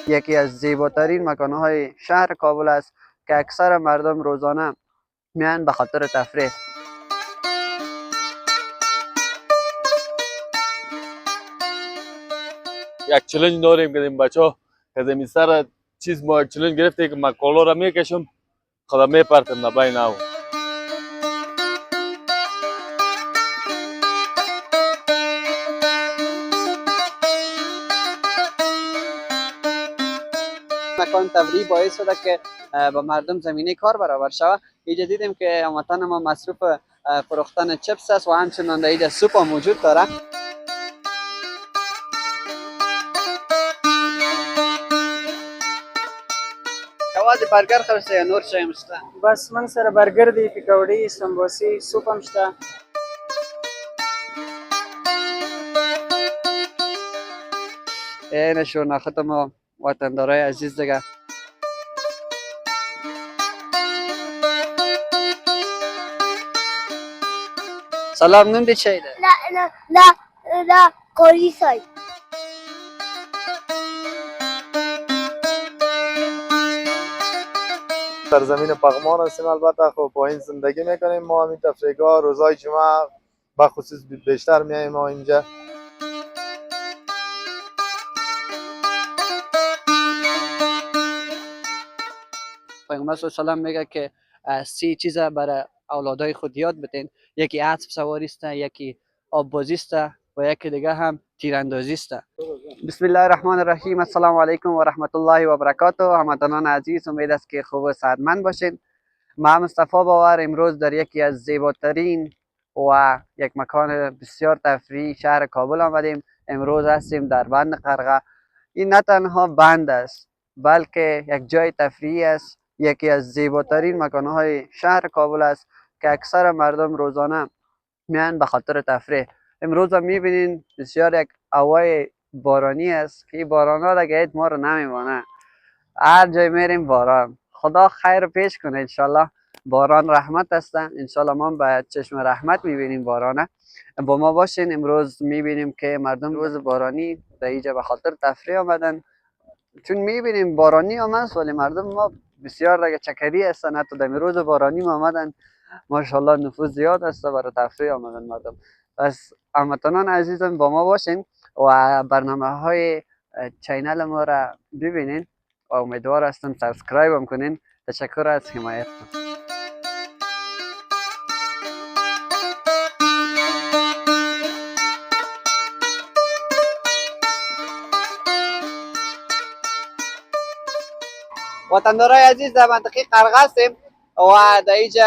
یکی از زیباترین مکانهای شهر کابل است که اکثر مردم روزانه میان به خاطر تفریح. یک چالش داریم که این بچه‌ها از این سر چیز ما چالش گرفته که من کالا را میکشم خدا میپرتم نبین او مکان تفریحی باعث شده که با مردم زمینه کار برابر شود. اینجا دیدیم که هموطن ما مصروف فروختن چپس است و همچنان در اینجا سوپ هم وجود داره. یوازې برګر خرڅه یا نور شی هم شته؟ بس من سره برګر دی، پکوړې، سمبوسې، سوپ هم شته. این شورنخوت ما وطندارای عزیز دیگه. سلام، نون دی چی ده؟ نه قوری سای. در زمین پغمان هستیم. البته خب با این زندگی میکنیم ما. همین تفریحگاه روزهای جمعه بخصوص بیشتر میاییم ما اینجا. پیغمبر صلی الله علیه و میگه که 3 چیز برای اولادای خود یاد بدین. یکی اسب سواری است، یکی آب بازی است و یکی دیگه هم تیراندازی است. بسم الله الرحمن الرحیم. السلام علیکم و رحمت الله و برکاته. هموطنان عزیز، امید است که خوب و صحتمند باشین. من مصطفی باور امروز در یکی از زیباترین و یک مکان بسیار تفریحی شهر کابل آمدیم. امروز هستیم در بند قرغه. این نه تنها بند است بلکه یک جای تفریحی است. یکی از زیباترین مکانهای شهر کابل است که اکثر مردم روزانه میان به خاطر تفریح. امروز هم میبینین بسیار یک هوای بارانی است که این باران ها دیگه ما رو نمیمانه. هر جای میریم باران. خدا خیر پیش کنه انشالله. باران رحمت است. انشالله ما به چشم رحمت میبینیم بارانه. با ما باشین. امروز میبینیم که مردم روز بارانی در اینجا به خاطر تفریح آمدن. چون میبینیم بارانی آمد ولی مردم ما بسیار دیگه چکری هستن. حتی در روز بارانی ما آمدن. ماشاءالله نفوذ زیاد است برای تفریح آمدن مردم. پس هموطنان عزیزم با ما باشین و برنامه های چینل ما را ببینین و امیدوار هستم سابسکرایب هم کنین. تشکر از حمایتتون. وطندارای عزیز، در منطقه قرغه هستیم و در اینجا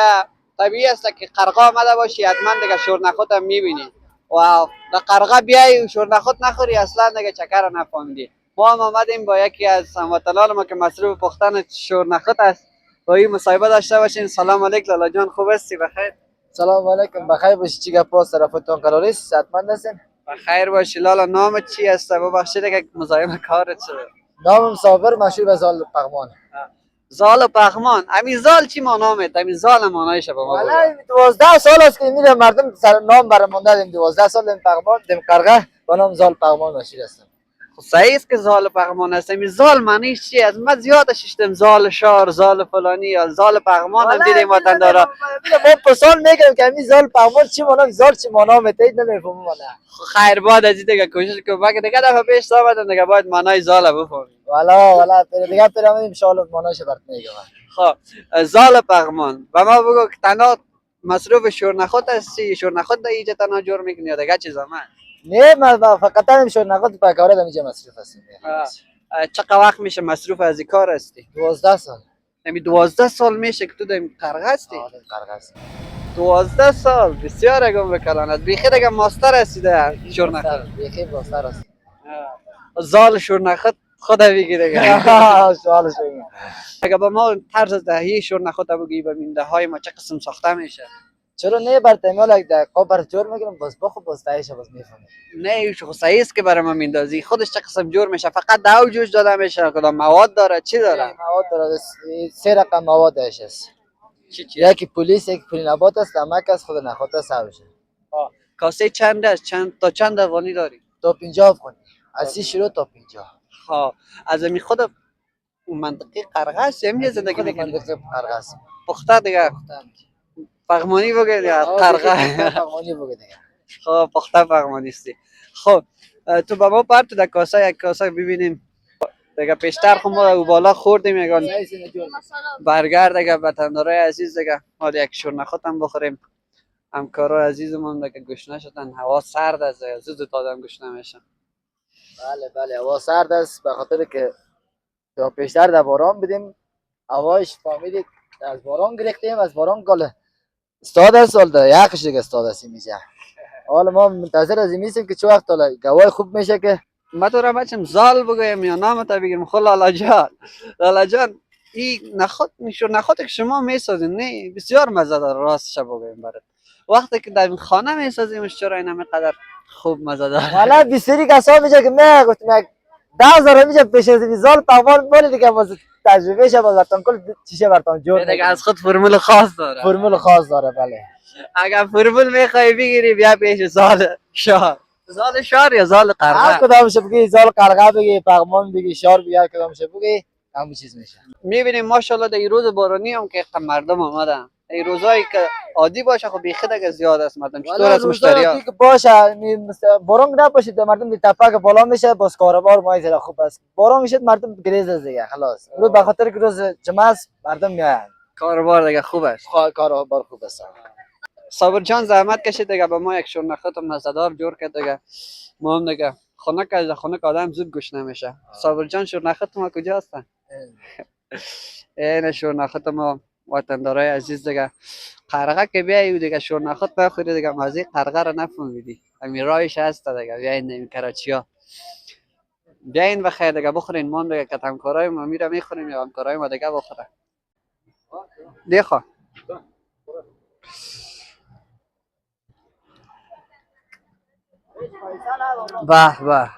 طبیعی است که قرغه آمده باشی حتما دیگه شورنخوت هم میبینی و در قرغه بیایی و شورنخوت نخوری اصلا دیگه چکر رو نفهمیدی. ما هم آمدیم با یکی از هموطنان ما که مصروف پختن شورنخوت است با این مصاحبه داشته باشین. سلام علیکم لالا جان، خوب هستی؟ بخیر؟ سلام علیکم، بخیر باشی. چی گپ است؟ طرفتون قرار است؟ صحتمند هستین؟ بخیر باشی لالا. نامت چی است؟ ببخشید که مزاحم کارت شده. نامم صابر، مشهور به زال پغمان. زال و پغمان. همین زال چی معنامه؟ همین زال معنایش به ما بگو. والله 12 سال است که میره مردم سر نام برام مونده. 12 سال این پغمان دم قرغه با نام زال پغمان مشهور هستم. صحیح است که زال و پغمان است. این زال معنیش چی است؟ من زیاد ششتم زال شار، زال فلانی یا زال پغمان هم دیدیم وطن داره. ما پسال میگم که همین زال پغمان چی معنی، زال چی معنی میتید نمیفهمم والله. خیر بعد از دیگه کوشش کنم که دیگه دفعه پیش آمدم دیگه باید معنای زال بفهمیم. والا دیگه پیرم ان شاء الله معنیش برات میگم. خب زال پغمان و ما بگو که تنها مصروف شورنخوت هستی؟ شورنخوت در اینجا تنها جور میکنی یا دیگه چیزا؟ من نه، ما فقط همین نقد پکاره در اینجا مصروف هستیم. چقدر وقت میشه مصروف از این کار هستی؟ 12 سال. همین 12 سال میشه که تو در این قرغه هستی؟ آره قرغه است. 12 سال بسیار اگم بکلانت. بیخی دیگه ماستر هستی در شورنخوت. بیخی ماستر است. زال شورنخوت خود بگی دیگه. سوالش بگم. اگه با ما طرز دهی شورنخوت بگی ببین دههای ما چه قسم ساخته میشه؟ چرا نه بر تمال یک دقیقه بر جور میگیرم باز بخو باز تایش باز میفهمم. نه ایش صحیح است که برای ما میندازی. خودش چه قسم جور میشه؟ فقط دو جوش داده میشه؟ کدام مواد داره؟ چی داره؟ مواد داره. 3 رقم مواد داشت است. چی؟ یکی پلیس، یک پول نبات است، نمک است، خود نخوت است هاوشه. کاسه چند است؟ چند تا چند افغانی داری؟ تا 50 افغانی. از 30 شروع تا 50. ها از می خود منطقه قرغه است یا می زندگی میکنی؟ منطقه قرغه است. پخته دیگه پغمانی بگید یا قرغه؟ پغمانی بگید دیگه. خب پخته پغمانی استی. خب تو با ما پر تو در کاسه یک کاسه ببینیم دیگه پیشتر خب ما او بالا خوردیم یگان برگر دیگه وطندارای عزیز دیگه ما یک شورنخوت هم بخوریم. همکارای عزیزمون دیگه گشنه شدن هوا سرد است زود آدم گشنه میشه. بله هوا سرد است به خاطر که تا پیشتر در باران بدیم هواش فهمیدید از باران گرفتیم از باران گل استاد است سال یکش دیگه استاد است میشه. حالا ما منتظر از این میسیم که چه وقت حالا گوای خوب میشه که ما تو را بچم زال بگویم یا نام تا بگیرم خب لالا جان این نخود که شما میسازین نه بسیار مزه داره راستش بگویم برات وقتی که در این خانه میسازیمش چرا این همینقدر خوب مزه داره والا بسیاری کسا میشه که من گفتم 10,000 میشه پیش از این زال پاول بولی دیگه باز تجربه شه بازتون کل چیشه براتون جور دیگه از خود فرمول خاص داره فرمول خاص داره. بله اگر فرمول میخوای بگیری بیا پیش زال شار یا زال هر قرغه کدامش بگی زال قرغه بگی پغمان بگی شار بگی هر کدامش بگی همون چیز میشه. میبینیم ماشاءالله در این روز بارانی هم که مردم آمدن این روزایی که عادی باشه خب بیخی دیگه زیاد است مردم چطور از مشتری‌ها که باشه بارون نباشه مردم تپک بالا میشه باز کاروبار ما زیرا خوب است بارون میشه مردم گریز از دیگه خلاص رو به خاطر که روز جمعه است مردم میاین کاروبار دیگه خوب است کاروبار خوب است. صابر جان زحمت کشید دیگه به ما یک شورنخوت مزه‌دار جور کرد دیگه ما هم دیگه خونه آدم زود گوش نمیشه. صابر جان شورنخوت ما کجا هستن؟ این شورنخوت ما وطندارای عزیز دیگه قرغه که بیایی دیگه شورنخوت نخوری دیگه مزه قرغه رو نفهمیدی همین راهش هست دیگه بیاین این کراچیا بیاین بخیر دیگه بخورین ما دیگه که همکارای ما میره میخوریم یا همکارای ما دیگه بخوره دیخوا به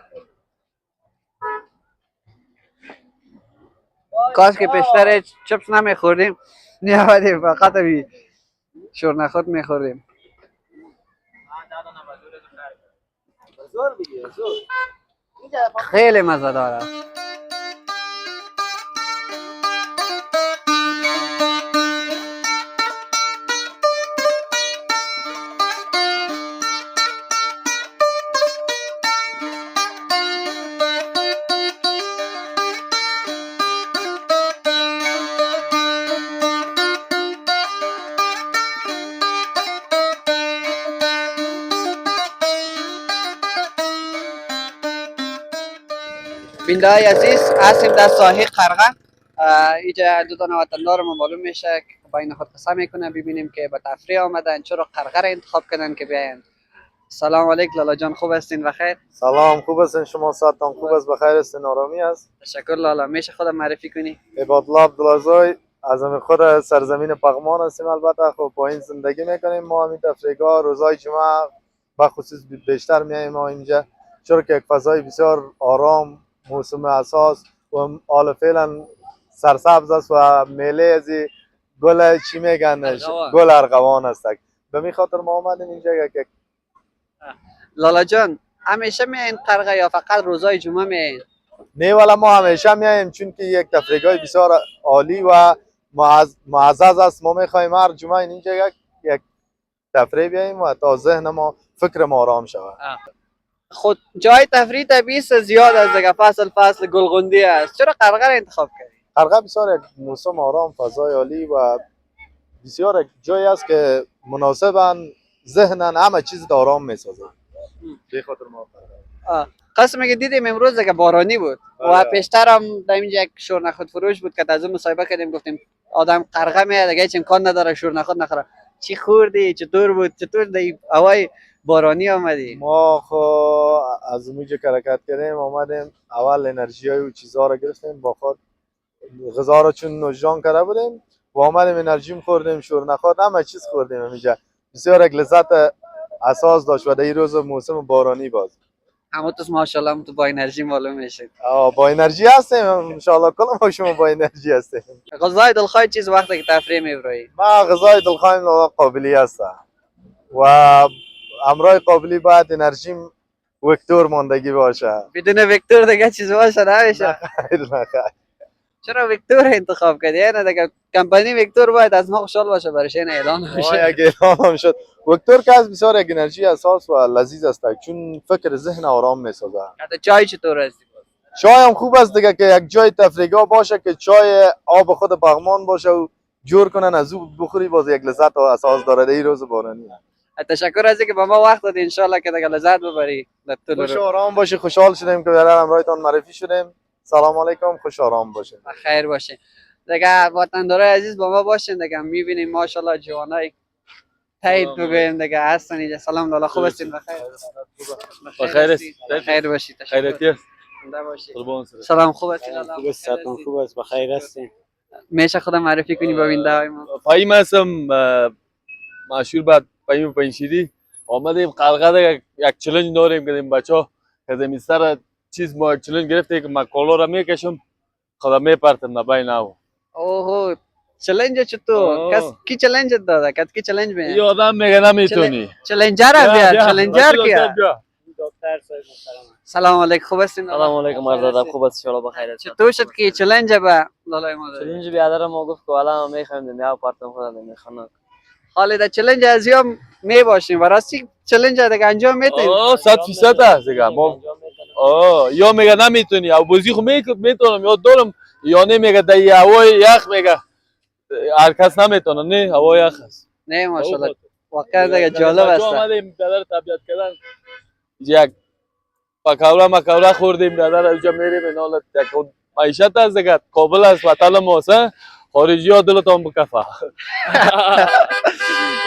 کاش که پیشتر چپس نمیخوردیم نیامدیم فقط بی شورنخوت میخوردیم خیلی مزه داره بینده های عزیز هستیم در ساحل قرغه اینجا دو تا وطندار ما معلوم میشه که با این خود قصه میکنه ببینیم که به تفریح آمدن چرا قرغه را انتخاب کردن که بیاین. سلام علیکم لالا جان خوب هستین بخیر؟ سلام خوب هستین شما ساعتان خوب است بخیر هستین آرامی است تشکر لالا میشه خودم معرفی کنی؟ عبادالله عبدالعزای از همین خود سرزمین پغمان هستیم البته خب پایین زندگی میکنیم ما همین تفریحگاه روزای جمعه بخصوص بیشتر میایم ما اینجا چرا که یک فضای بسیار آرام موسم اساس و حال فعلا سرسبز است و میله از گل چی میگن گل ارغوان است به می خاطر ما آمدیم اینجا یک لالا جان همیشه میاین قرغه یا فقط روزای جمعه میاین؟ نه والا ما همیشه میایم چون که یک تفریحگاه بسیار عالی و معزز است ما میخوایم هر جمعه اینجا یک تفریح بیاییم و تا ذهن ما فکر ما آرام شود. خود جای تفریح طبیعی زیاد است دیگه فصل گلغندی است چرا قرغه را انتخاب کردی؟ قرغه بسیار یک موسم آرام فضای عالی و بسیار یک جایی است که مناسباً ذهنن همه چیز آرام میسازه به خاطر ما قسم که دیدیم امروز که بارانی بود و پیشتر هم در اینجا یک شورنخوت فروش بود که از اون مصاحبه کردیم گفتیم آدم قرغه میاد دیگه هیچ امکان نداره شورنخوت نخوره چی خوردی چطور بود چطور در هوای بارانی آمدی؟ ما خو از اونجا حرکت کردیم آمدیم اول انرژی های و چیزها رو گرفتیم با خود غذا رو چون نوشجان کرده بودیم و آمدیم انرژی خوردیم شورنخوت همه چیز خوردیم اینجا بسیار یک لذت اساس داشت و در این روز موسم بارانی باز اما تو ماشاءالله تو با انرژی معلوم میشید. با انرژی هستیم ان شاء الله کل ما شما با انرژی هستیم. غذای دلخواه چیز وقتی که تفریح میبری؟ ما غذای دلخواه قابلی هست و امرای قابلی باید انرژی وکتور ماندگی باشه. بدون وکتور دیگه چیز باشه نمیشه. خیر نخیر. چرا وکتور انتخاب کردی؟ یعنی دیگه کمپانی وکتور باید از ما خوشحال باشه برایش این اعلان بشه. یک اعلان هم شد. وکتور که از بسیار یک انرژی اساس و لذیذ است چون فکر ذهن آرام میسازه. حتی چای چطور است؟ چای هم خوب است دیگه که یک جای تفریحگاه باشه که چای آب خود بغمان باشه و جور کنن از او بخوری باز یک لذت و اساس داره این روز بارانی. تشکر از اینکه با ما وقت دادی، ان شاءالله که دیگه لذت ببری. خوش و آرام باشی. خوشحال شدیم که در همراهتان معرفی شدیم. سلام علیکم. خوش و آرام باشین. خیر باشه. دیگه وطندارای عزیز با ما باشین دیگه. میبینیم ماشاءالله جوانای تایید بگویم دیگه هستن اینجا. سلام لالا، خوب هستین؟ بخیر. بخیر است. خیر باشید. خیرتی است. زنده باشید. قربان سر. سلام، خوب هستین لالا؟ خوب است، خوب است، بخیر هستین. میشه خودم معرفی کنی به بیننده های ما؟ فهیم هستم، مشهور بعد فهیم پنشیری. آمدیم قلقه یک چلنج داریم که بچه ها که سر چیز ما چلنج گرفته که مکالا را میکشم خدا میپرتم بین او. اوه چلنج چطور؟ کس کی چلنج داده؟ کس کی چلنج میاد؟ یه آدم میگه نمیتونی. چلنجر هم بیاد. چلنجر کیه؟ دکتر صاحب محترم. سلام علیکم، خوب هستین؟ سلام علیکم مرزادم، خوب است ان بخیر است. چطور شد که چلنج به لالای ما دادی؟ چلنج بیادر ما گفت که حالا ما میخوایم دنیا پارتم خدا نمیخوام. حالا در چلنج از یام می باشیم و راستی چلنج دیگه انجام میدین؟ 100% است دیگه. ما یا میگه نمیتونی او بازی خو میتونم یاد دارم یا نمیگه در هوای یخ میگه هر کس نمیتونه. نه هوای یخ است. نه ماشاءالله واقعا دیگه جالب است. اومدیم دادر طبیعت کردن یک پکوره مکوره خوردیم دادر اونجا میریم این حالت یک معیشت است دیگه. کابل است وطن ماست، خارجی ها دلتان بکفه.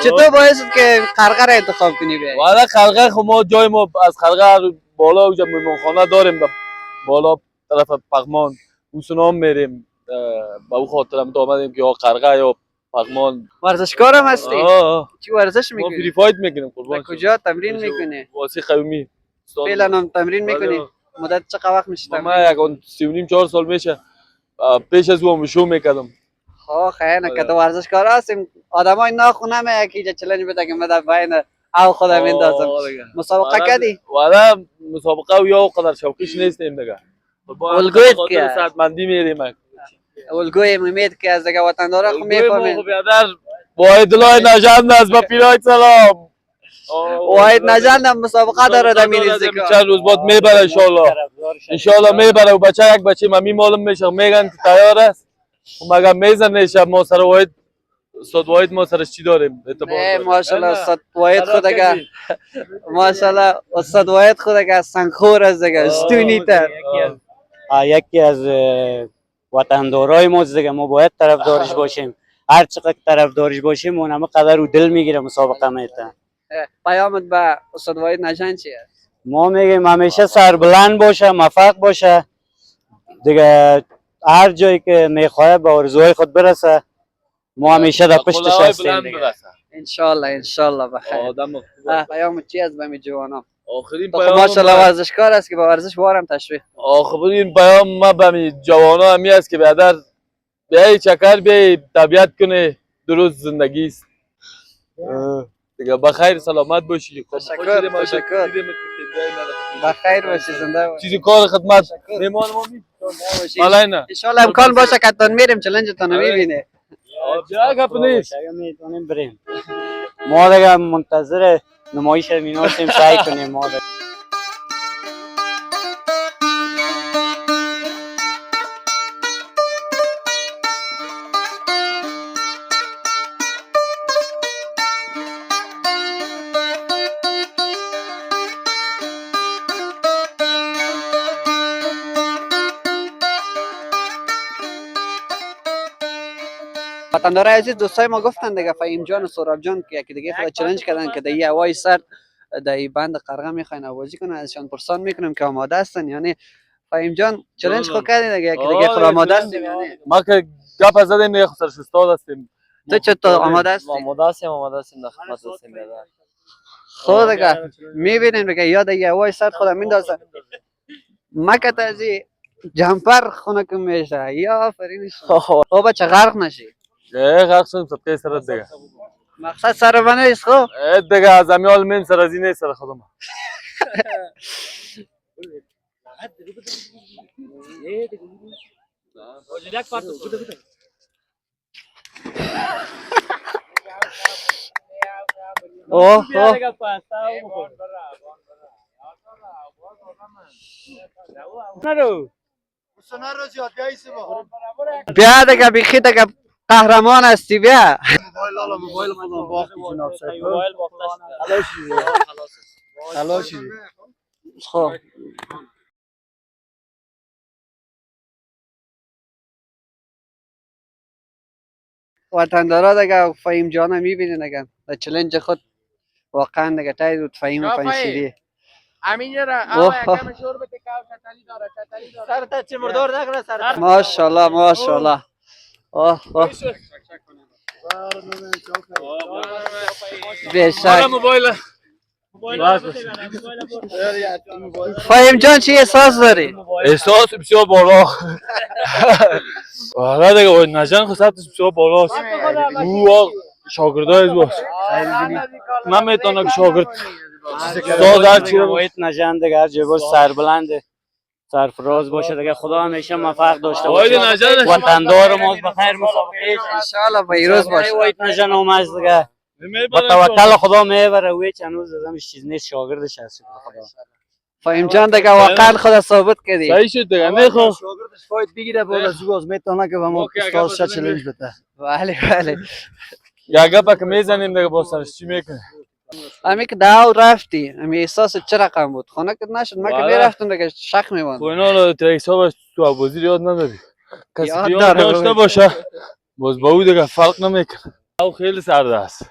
چطور باعث شد که قرقر انتخاب کنی بیایی؟ والا قلقه خو ما جای ما از قلقه بالا اونجا میمانخانه داریم بالا طرف پغمان اوسنام میریم. با او خاطر هم آمدیم که یا قلقه یا پغمان. ورزشکار هم هستی؟ چی ورزش ما میکنی؟ فری فایت میکنیم قربان. کجا تمرین میکنی؟ واسه قومی. فعلا هم تمرین میکنی؟ مدت چقدر وقت میشه ما تمرین؟ یک 3.5 4 سال میشه پیش از او شو میکردم. خیلی نه که ورزشکار هستیم. آدمای ناخونه میگه که اینجا چلنج بده که من بین او خودم میندازم. مسابقه کردی؟ والا مسابقه و یا قدر شوقیش نیستیم دیگه. الگویت که ساعتمندی میریم. الگوی امید که از دیگه وطندارا خو میفهمین. بیادر واحد الله نژاد از با پیرای سلام. واحد نژاد هم مسابقه داره در مینزدیک. چند روز بعد میبره ان شاء الله میبره و بچه یک بچه ممی معلوم میشه میگن که تیار است. مگر میزنه شب ما سر واحد استاد واحد ما سرش چی داریم؟ نه ماشاءالله استاد واحد خود اگر ماشاءالله استاد واحد خود اگر سنگخور از دیگه استونی تر. یکی از وطندارای ما دیگه، ما باید طرفدارش باشیم. هر چقدر طرفدارش باشیم اون همه قدر رو دل میگیره مسابقه میتن. پیامت به استاد واحد نژاد چیه؟ ما میگیم همیشه سربلند باشه، موفق باشه دیگه. هر جایی که میخواد به آرزوهای خود برسه ما همیشه در پشتش هستیم دیگه. ان شاء الله بخیر. پیامت چی از به جوانا؟ آخرین تو پیام ماشاءالله ورزشکار است که با ورزش وارم تشویق. آخرین پیام ما به جوانا همی است که بیادر بیایی چکر بیایی طبیعت کنه، درست زندگی است دیگه. بخیر سلامت باشی. تشکر بخیر باشی، زنده باشی. چیزی کار خدمت میمان ما می مالینا ان شاء الله امکان باشه که تون میریم چالش تون میبینه. بیا گپ نیست. میتونیم بریم. ما دیگه منتظر نمایش اینا هستیم، سعی کنیم ما دیگه. وطندارای عزیز، دوستای ما گفتن دیگه فهیم جان و سهراب جان که یکی دیگه خود چالش کردن که در این هوای سرد در این بند قرقه میخواین بازی کنن. ازشان پرسان میکنیم که آماده هستن یا نه. فهیم جان چالش خود کردین دیگه یکی دیگه خود آماده هستیم یا نه؟ ما که گپ زدیم دیگه خود سرش استاد هستیم. تو چطور آماده هستی؟ آماده هستیم در خدمت هستیم بیادر. خود دیگه میبینیم دیگه یاد این هوای سرد خودم میندازن. مکت از این جمپر خونه کم میشه یا آفرینش. او بچه غرق نشی. غرق شدیم صدقه سرت دیگه. مقصد سر منه ایست خب؟ دیگه از امیال من سر از این نیست سر خودم. اوه اوه بیا دیگه بیخی دیگه قهرمان هستی بیا. خب وطندارا دیگه فهیم جان میبینی دیگه در چلنج خود واقعا دیگه تایی بود فهیم پنشیری. ماشاءالله ماشاءالله. اوه اوه بیشک. فهیم جان چی احساس داری؟ احساس بسیار بالا. آره دیگه نجان خود سطحش بسیار بالاست. او شاگردای باش. من میتونم که شاگرد استاد هر چی رو وحید نژند دیگه هر جای باش سربلنده، سرفراز باشه دیگه. خدا همیشه موفق داشته باشه. وحید نژند وطندار ما بخیر مسابقه ان شاء الله پیروز باشه. وحید نژند اومد دیگه با توکل خدا میبره. وی هنوز ازمش چیز نیست، شاگردش هست خدا. فهیم جان دیگه واقعا خود ثابت کردی. صحیح شد دیگه. نه خب شاگردش فایت بگیره بالا زوگاز میتونه که به ما استاد چالش بده. بله بله. یا گپا که میزنیم دیگه با سرش چی میکنه. امی که داو رفتی امی احساس چه رقم بود؟ خونه که نشد ما که بله. میرفتم دیگه شک میموند. خب اینا رو تریک حساب تو بازی یاد نداری. کسی یاد که یاد داره داشته بابا. باشه باز با او دیگه فرق نمیکنه. او خیلی سرد است.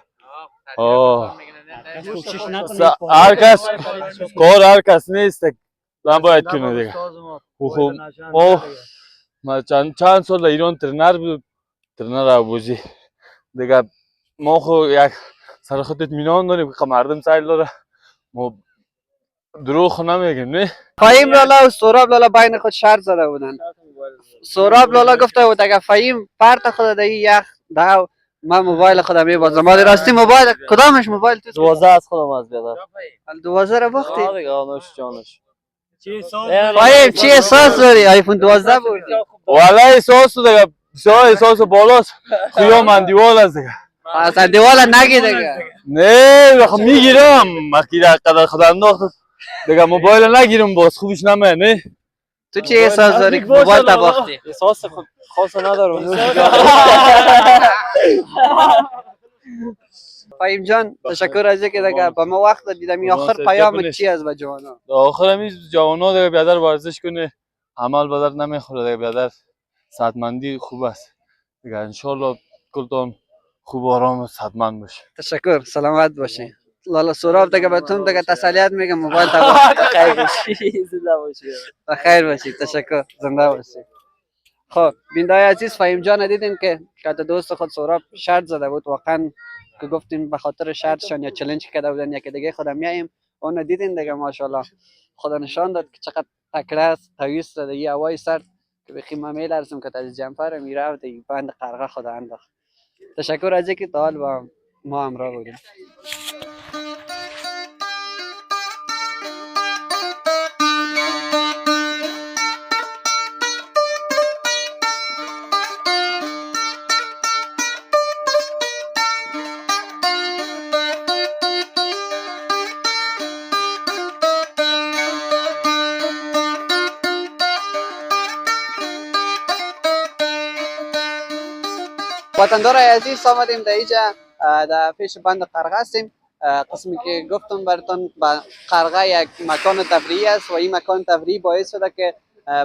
هر کس کار هر کس نیست من باید کنه دیگه. خب ما چند سال در ایران ترنر بود، ترنر آبوزی دیگه. ما خو یک سر خود اطمینان داریم که مردم سایل داره، ما دروغ نمیگیم. نه فهیم لالا و سوراب لالا بین خود شرط زده بودن. سوراب لالا گفته بود اگه فهیم پرت خود در یخ داو من موبایل خودم میبازم. ما راستی موبایل کدامش موبایل تو 12 از خودم از بیادر. 12 رو باختی؟ دیگه آنوش جانش. فهیم چی احساس داری؟ آیفون 12 بود. والا احساس دیگه بسیار احساس بالاست. خویا من دیوال است دیگه. اصلا دیوال نگی دیگه. نه بخوام میگیرم مکی در قدر خدا انداخت دیگه موبایل نگیرم باز خوبش نمیاد. نه تو چی احساس داری که موبایل تا باختی؟ احساس خاص ندارم. فهیم جان تشکر از اینکه دیگه با ما وقت دیدم. این آخر پیام چی از با جوانا؟ آخر همیز جوانا دیگه بیادر ورزش کنه، عمل بدر نمیخوره دیگه. بیادر صحتمندی خوب است دیگه. انشالله کلتون خوب آرام و صحتمند باشه. تشکر سلامت باشی. لالا سوراب دیگه بهتون دیگه تسلیت میگم موبایل تا باختی. خیر باشی. زنده باشی. بخیر باشی. تشکر زنده باشی. خب بیننده عزیز فهیم جان دیدین که دوست خود سوراب شرط زده بود. واقعا که گفتیم به خاطر شرطشان یا چالش کرده بودن یکی دیگه خودم میایم اون دیدین دیگه. ماشاءالله خدا نشان داد که چقدر تکړه است. تویست داده یه هوای سر که بخی ما میلرزم که از جمپر میرفت بند قرقه خدا انداخت. تشکر از اینکه تا حال با ما همراه بودیم. وطندار عزیز آمدیم در اینجا در پیش بند قرقه هستیم. قسمی که گفتم براتون قرقه یک مکان تفریحی است و این مکان تفریحی باعث شده که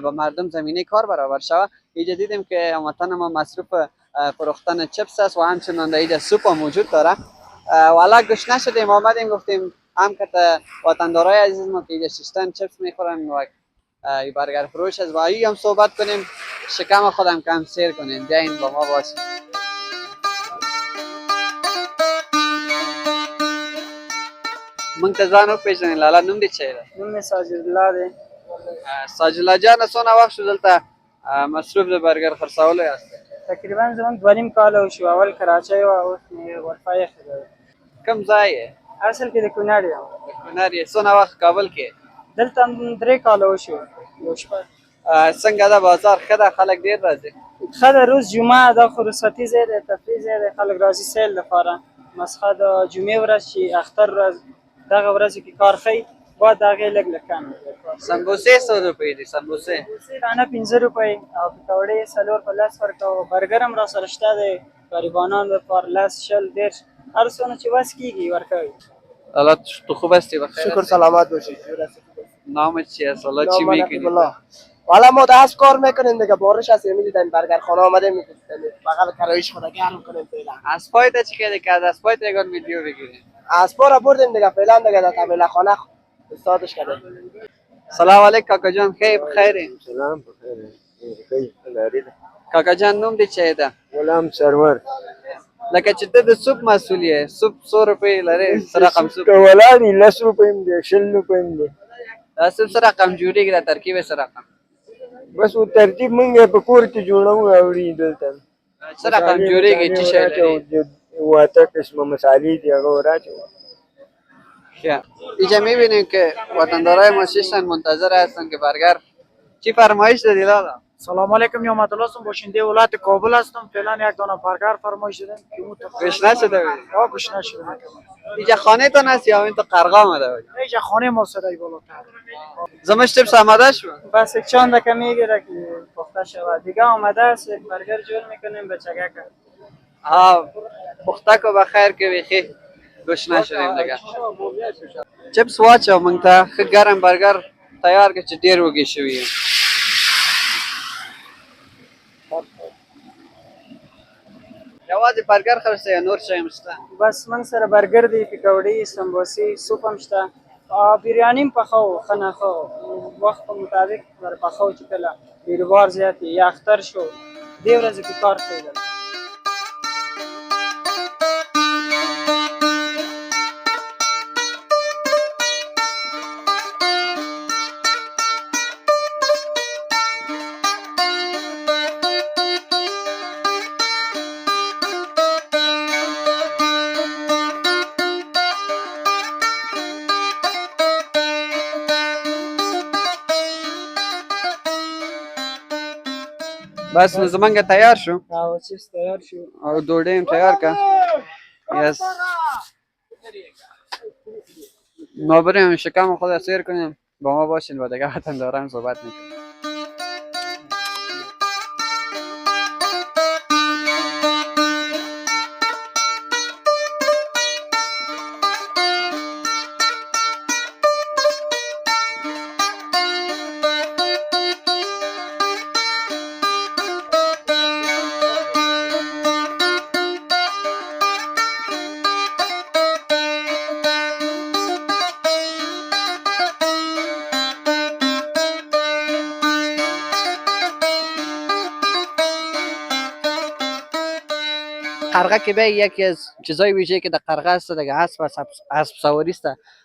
با مردم زمینه کار برابر شود. اینجا دیدیم که هموطن ما مصروف فروختن چپس است و همچنان در اینجا سوپ هم وجود داره. والا گشنه شدیم آمدیم گفتیم هم که وطندارای عزیز ما که اینجا ششتن چپس میخورن و برگر فروش است و ای هم صحبت کنیم شکم خودم کم سیر کنیم. بیاین با ما باشید. منتظر پیژنین لالا نوم دی چه ده؟ نوم ساجدالله دی. ساجدالله جان سونه وخت شو دلته مصروف د برګر خرڅولو یاست؟ تقریبا زموږ 2.5 کاله وشو. اول کراچۍ وه اوس مې اروپا ایښې ده. کوم ځای یې؟ اصل کې د کونړ یم. کنر یې څونه وخت کابل کې؟ دلته هم 3 کاله وشو. یو شپه څنګه ده بازار ښه ده خلک ډېر راځي؟ ښه ده، روز جمعه دا خو رخصتي ځای دی، تفریح ځای دی، خلک راځي سیل لپاره. مسخه د جمعې ورځ چې اختر ورځ دغه ورځو کې کار ښیي باید د هغې لږ کم وي. سمبوسې څو روپۍ دي سمبوسې؟ دانه 15 روپۍ او پکوړې 4 په 10 ورکوو. برګر هم راسره شته دی غریبانانو لپاره 10 20 30 هر څونه چې وس کېږي ورکوي. حالا تو خوب هستی بخیر؟ شکر سلامت باشی. نامت چی است؟ حالا چی میکنی؟ حالا ما دست کار میکنیم دیگه، بارش هست میدیدن برگر خانه آمده میکنیم بغل کرایش خدا گرم کنیم فعلا. از پایت چی کرده که از پایت یگان ویدیو بگیری؟ از پا را بردیم دیگه فعلا دیگه در طبیل خانه استادش کرده. سلام علیک کاکا جان، خیر بخیری؟ سلام بخیر. خیر لرید. کاکا جان نوم دی چه ده؟ غلام سرور. لکه چې ته د سوپ مسئول یې، سوپ 100 روپۍ لري، څه رقم سوپ؟ ولادي 10 روپۍ دی، 20 روپۍ دی. دا سوپ څه رقم جوړیږي، دا ترکیب یې څه رقم؟ بس و ترتیب مونږ په کور کې جوړو اوري دلته. څه رقم جوړیږي چې شی لري؟ واته قسمه مصالحې دی هغه راچو. ښه، اینجا میبینیم که وطندارای ما شیشتن منتظر هستن که برگر چی فرمایش دادی لالا؟ سلام علیکم، نعمت الله هستم، باشنده ولایت کابل هستم. فعلا یک دانه برگر فرمایش دادم که اون گشنه شده بودی؟ گشنه شدم. اینجا خانه تان هست یا این تو قرغا آمده بودی؟ اینجا خانه ما صدای بالاتر. زمش تبس آمده شد؟ بس یک چند دقیقه میگیره که پخته شود. دیگه آمده است، یک برگر جور میکنیم به چگک. ها پخته که بخیر که بیخی گشنه شدیم دیگه. چپس واچو منگ تا خود گرم برگر تیار که چه دیر وگی شویه. یوازې برگر خرڅه یا نور شی هم شته؟ بس من سره برگر دی، پکوړې، سمبوسې، سوپ هم شته. بریاني هم پخوو، ښه نه ښه وخت په مطابق ور پخوو چې کله بیروبار زیات وي یا اختر شو دې ورځې کې کار کوي. بس نو زمانگه تیار شو او چیز تیار شو او دوڑه هم تیار که یس ما بریم شکم خود سیر کنیم با ما باشین و دیگه وطن دارم صحبت میکنیم. قرغه که به یکی از چیزای ویژه که در قرغه است دیگه اسب سواری است.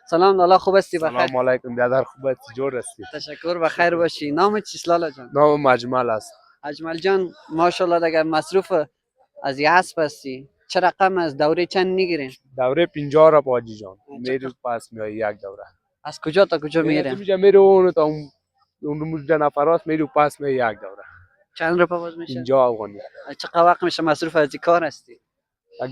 سلام لالا، خوب هستی؟ بخیر. سلام علیکم برادر، خوب هستی؟ جور هستی؟ تشکر، بخیر باشی. نام چیست لالا جان؟ نام اجمل است. اجمل جان ماشاءالله دیگه مصروف از یه اسب هستی. چه رقم از دوره چند میگیرین؟ دوره 50 را باجی جان میری پس میای یک دوره. از کجا تا کجا میرین؟ میره میره اون تا اون مجد نفراست میری پس می یک دوره. چند روپا باز میشه؟ 50 افغانی. چقدر وقت میشه مصروف از این کار هستی؟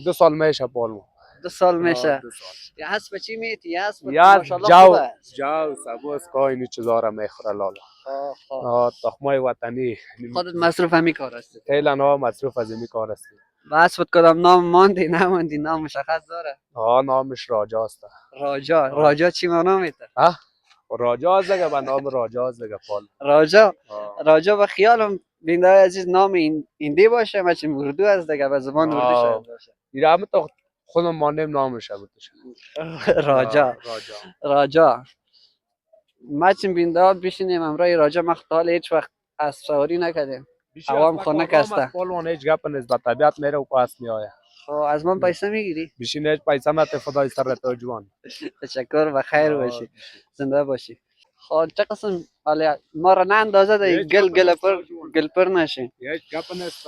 1-2 سال میشه پالمو. 2 سال میشه. 2 سال. یه اسب چی میتی؟ یه اسب یا ماشاءالله خوب است. جو سبوس کا اینی چیزا را میخوره لالا. تخمای وطنی. خودت مصروف همی کار هستی؟ خیلی نا مصروف از این کار هستی. و اسبت کدام نام ماندی نماندی؟ نام مشخص داره؟ نامش راجا است. راجا چی معنا میده؟ راجا است دیگه، به نام راجا است دیگه پال. راجا به خیالم بینده عزیز نام هندی باشه، مچ اردو است دیگه، به زبان اردو شاید باشه. دیرم تو خودم مانم نامش بودش. راجا مچ بینده بشینیم امرای راجا مختال هیچ وقت از سواری نکردیم. عوام خونه کسته. پالوان هیچ گپ نیست، به طبیعت میره و پاس میآید. خب از من پیسه میگیری؟ بشین هیچ پیسه نت خدای سر تو جوان. تشکر، بخیر باشی، زنده باشی. خب چه قسم ما را نه اندازه ده گل پر نشی. هیچ گپ نیست.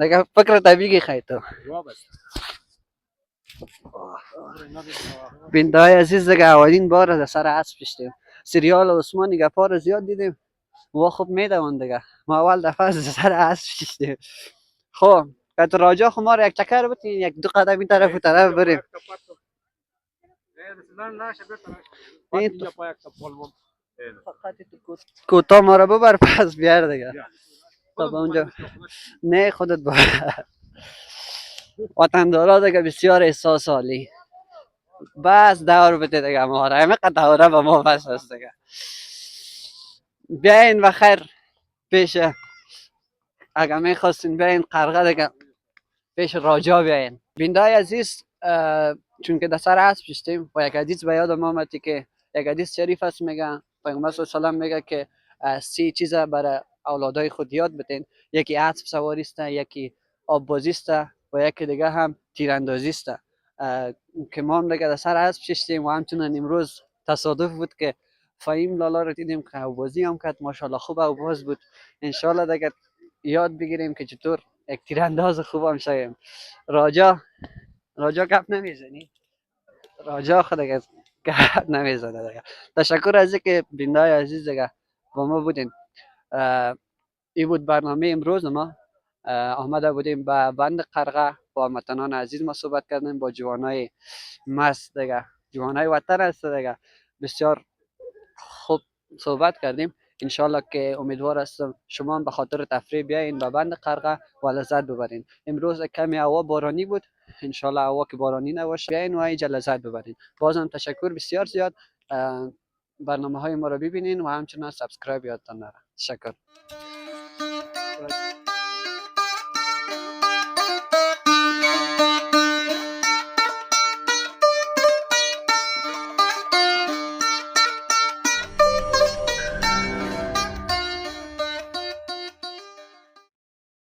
دیگه فکر طبیعی خیلی تو. بینده عزیز دیگه اولین بار در سر اسب شدیم. سریال عثمانی گپا رو زیاد دیدیم و خب میدون دیگه. ما اول دفعه از سر اسب شدیم. خب قد راجع خب ما رو یک چکر بتین یک دو قدم این طرف و طرف بریم. این فقط کوتا ما رو ببر پس بیار دیگه. خب اونجا نه خودت ببر. وطندارا دیگه بسیار احساس عالی. بس دور بده دیگه ما را همه قد دوره به ما بس است دیگه. بیاین و خیر پیش اگر میخواستین بیاین قرقه دیگه پیش راجا بیاین. بینده عزیز چون که در سر اسب شدیم و یک حدیث به یادم آمد که یک حدیث شریف است میگه پیغمبر صلی الله علیه و میگه که 3 چیز برای اولادای خود یاد بدین. یکی اسب سواری است، یکی آب بازی است و یکی دیگه هم تیراندازی است. که ما هم دیگه در سر اسب شدیم و همچنان امروز تصادف بود که فهیم لالا رو دیدیم که آب بازی هم کرد. ماشاءالله خوب آب باز بود. انشالله دیگه یاد بگیریم که چطور یک تیرانداز خوب هم شویم. راجا گپ نمیزنی؟ راجا خود دیگه گپ نمیزنه دیگه. تشکر از اینکه بینده عزیز دیگه با ما بودین. این بود برنامه امروز ما. آمده بودیم به بند قرقه با هموطنان عزیز ما صحبت کردیم، با جوانای مست دیگه، جوانای وطن است دیگه. بسیار خوب صحبت کردیم. انشالله که امیدوار هستم شما هم به خاطر تفریح بیاین به بند قرقه و لذت ببرین. امروز کمی هوا بارانی بود، انشالله هوا که بارانی نباشه بیاین و اینجا لذت ببرین. بازم تشکر بسیار زیاد. برنامه های ما رو ببینین و همچنان سابسکرایب یادتان نره. تشکر.